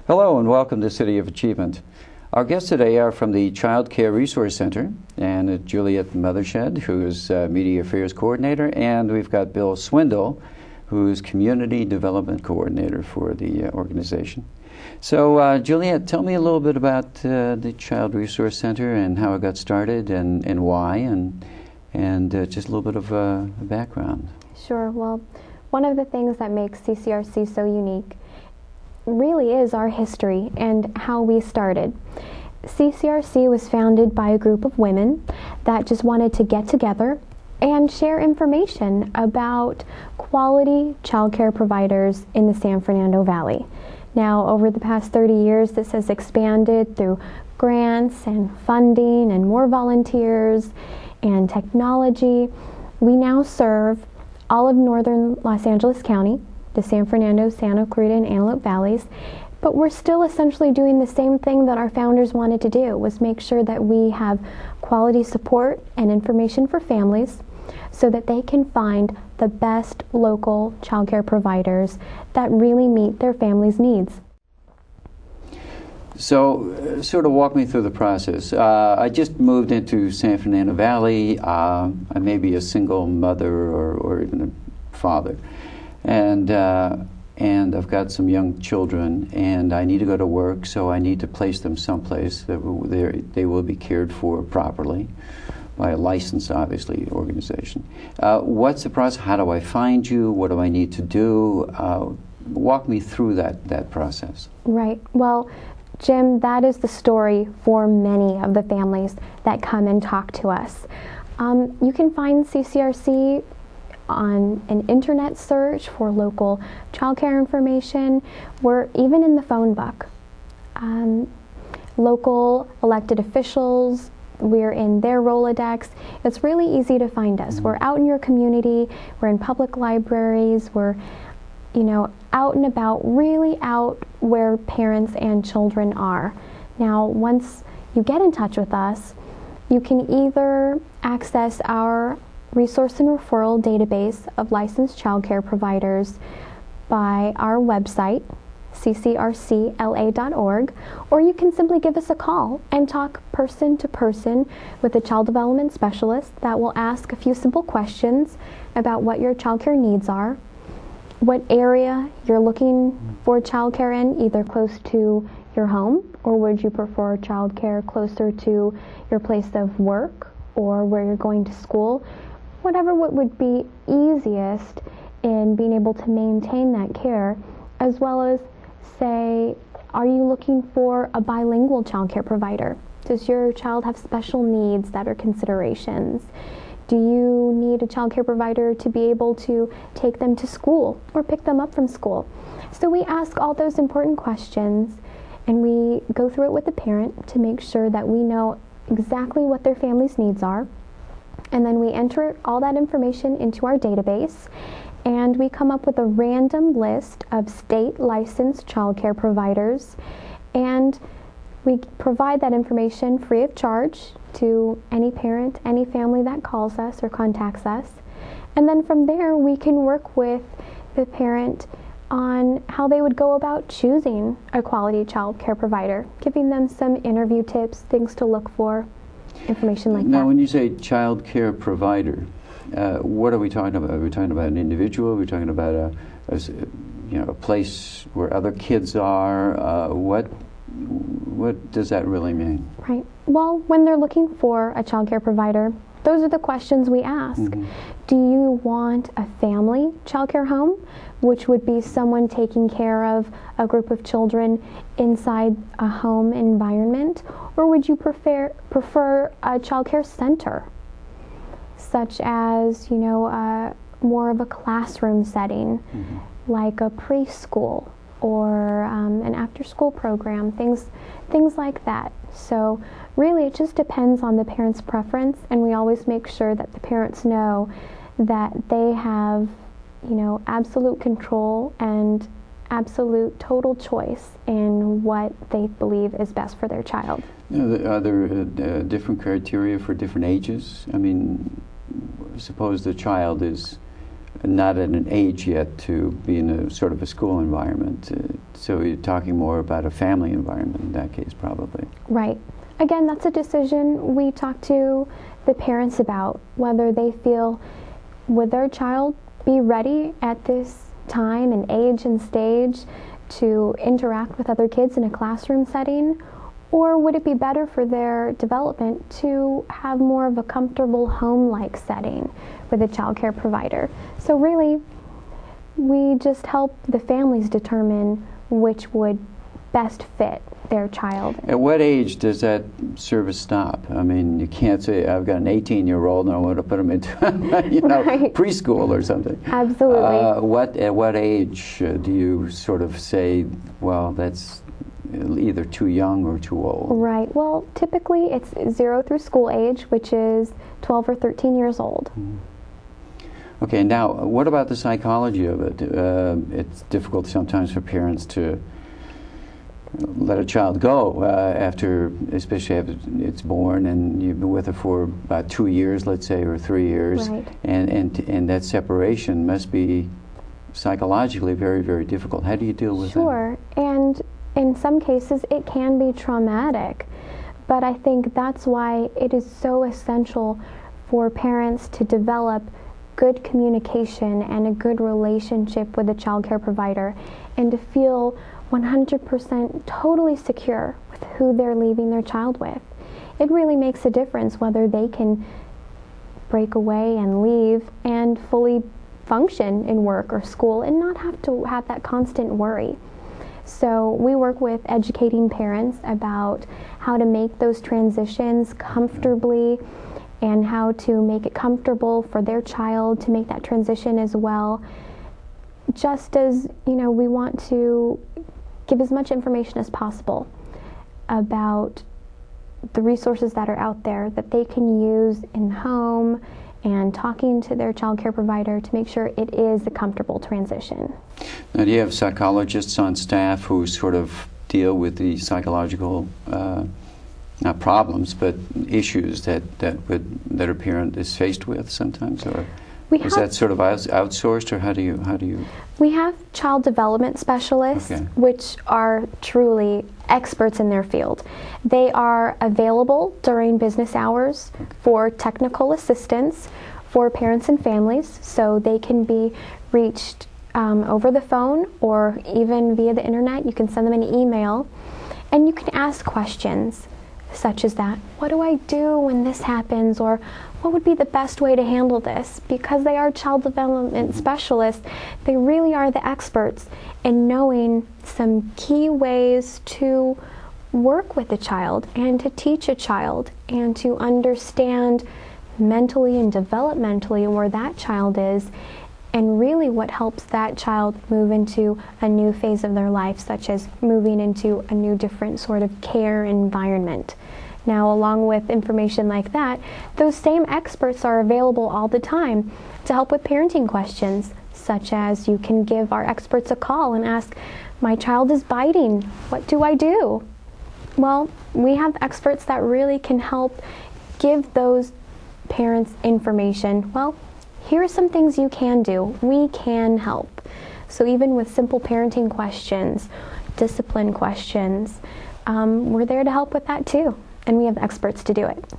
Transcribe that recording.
Hello and welcome to City of Achievement. Our guests today are from the Child Care Resource Center, and Juliet Mothershed, who is Media Affairs Coordinator, and we've got Bill Swindle, who's Community Development Coordinator for the organization. So Juliet, tell me a little bit about the Child Resource Center and how it got started and why, and just a little bit of background. Sure. Well, one of the things that makes CCRC so unique really is our history and how we started. CCRC was founded by a group of women that just wanted to get together and share information about quality childcare providers in the San Fernando Valley. Now, over the past 30 years, this has expanded through grants and funding and more volunteers and technology. We now serve all of northern Los Angeles County, the San Fernando, Santa Clarita, and Antelope Valleys, but we're still essentially doing the same thing that our founders wanted to do, was make sure that we have quality support and information for families so that they can find the best local childcare providers that really meet their families' needs. So, sort of walk me through the process. I just moved into San Fernando Valley. I may be a single mother or even a father. And I've got some young children, and I need to go to work, so I need to place them someplace that they will be cared for properly by a licensed, obviously, organization. What's the process? How do I find you? What do I need to do? Walk me through that process. Right. Well, Jim, that is the story for many of the families that come and talk to us. You can find CCRC on an internet search for local childcare information. We're even in the phone book. Local elected officials, we're in their Rolodex. It's really easy to find us. We're out in your community, we're in public libraries, we're out and about, really out where parents and children are. Now, once you get in touch with us, you can either access our resource and referral database of licensed childcare providers by our website, ccrcla.org, or you can simply give us a call and talk person to person with a child development specialist that will ask a few simple questions about what your childcare needs are, what area you're looking for childcare in, either close to your home, or would you prefer childcare closer to your place of work or where you're going to school. Whatever what would be easiest in being able to maintain that care, as well as say, are you looking for a bilingual childcare provider? Does your child have special needs that are considerations? Do you need a childcare provider to be able to take them to school or pick them up from school? So we ask all those important questions, and we go through it with the parent to make sure that we know exactly what their family's needs are. And then we enter all that information into our database, and we come up with a random list of state licensed childcare providers, and we provide that information free of charge to any parent, any family that calls us or contacts us. And then from there, we can work with the parent on how they would go about choosing a quality childcare provider, giving them some interview tips, things to look for, information like that. Now, when you say child care provider, what are we talking about? Are we talking about an individual? Are we talking about a place where other kids are? What does that really mean? Right. Well, when they're looking for a child care provider, those are the questions we ask. Do you want a family child care home, which would be someone taking care of a group of children inside a home environment? Or would you prefer a child care center, such as, more of a classroom setting, like a preschool or an after-school program, things like that. So really it just depends on the parent's preference, and we always make sure that the parents know that they have, absolute control and absolute total choice in what they believe is best for their child. Are there different criteria for different ages? I mean, suppose the child is not at an age yet to be in a sort of a school environment. So you're talking more about a family environment in that case, probably. Right. Again, that's a decision we talk to the parents about, whether they feel, would their child be ready at this time and age and stage to interact with other kids in a classroom setting, or would it be better for their development to have more of a comfortable home-like setting with a child care provider? So really, we just help the families determine which would best fit their child. At what age does that service stop? I mean, you can't say, I've got an 18-year-old and I want to put them into Right. preschool or something. Absolutely. At what age do you sort of say, well, that's either too young or too old? Right. Well, typically it's 0 through school age, which is 12 or 13 years old. Okay, now what about the psychology of it? It's difficult sometimes for parents to let a child go after, especially after it's born and you've been with her for about 2 years, let's say, or 3 years. Right. And that separation must be psychologically very, very difficult. How do you deal with that? Sure. And in some cases, it can be traumatic. But I think that's why it is so essential for parents to develop good communication and a good relationship with a child care provider, and to feel 100% totally secure with who they're leaving their child with. It really makes a difference whether they can break away and leave and fully function in work or school and not have to have that constant worry. So we work with educating parents about how to make those transitions comfortably and how to make it comfortable for their child to make that transition as well. Just as, we want to give as much information as possible about the resources that are out there that they can use in home and talking to their child care provider to make sure it is a comfortable transition. Now, do you have psychologists on staff who sort of deal with the psychological, not problems, but issues that a parent is faced with sometimes? Or is that sort of outsourced, or how do you? We have child development specialists, Okay, which are truly experts in their field. They are available during business hours for technical assistance for parents and families, so they can be reached over the phone or even via the internet. You can send them an email, and you can ask questions such as that. What do I do when this happens? Or what would be the best way to handle this? Because they are child development specialists, they really are the experts in knowing some key ways to work with a child and to teach a child and to understand mentally and developmentally where that child is, and really what helps that child move into a new phase of their life, such as moving into a new different sort of care environment. Now, along with information like that, those same experts are available all the time to help with parenting questions, such as you can give our experts a call and ask, my child is biting, what do I do? Well, we have experts that really can help give those parents information. Well, here are some things you can do. We can help. So even with simple parenting questions, discipline questions, we're there to help with that too. And we have experts to do it.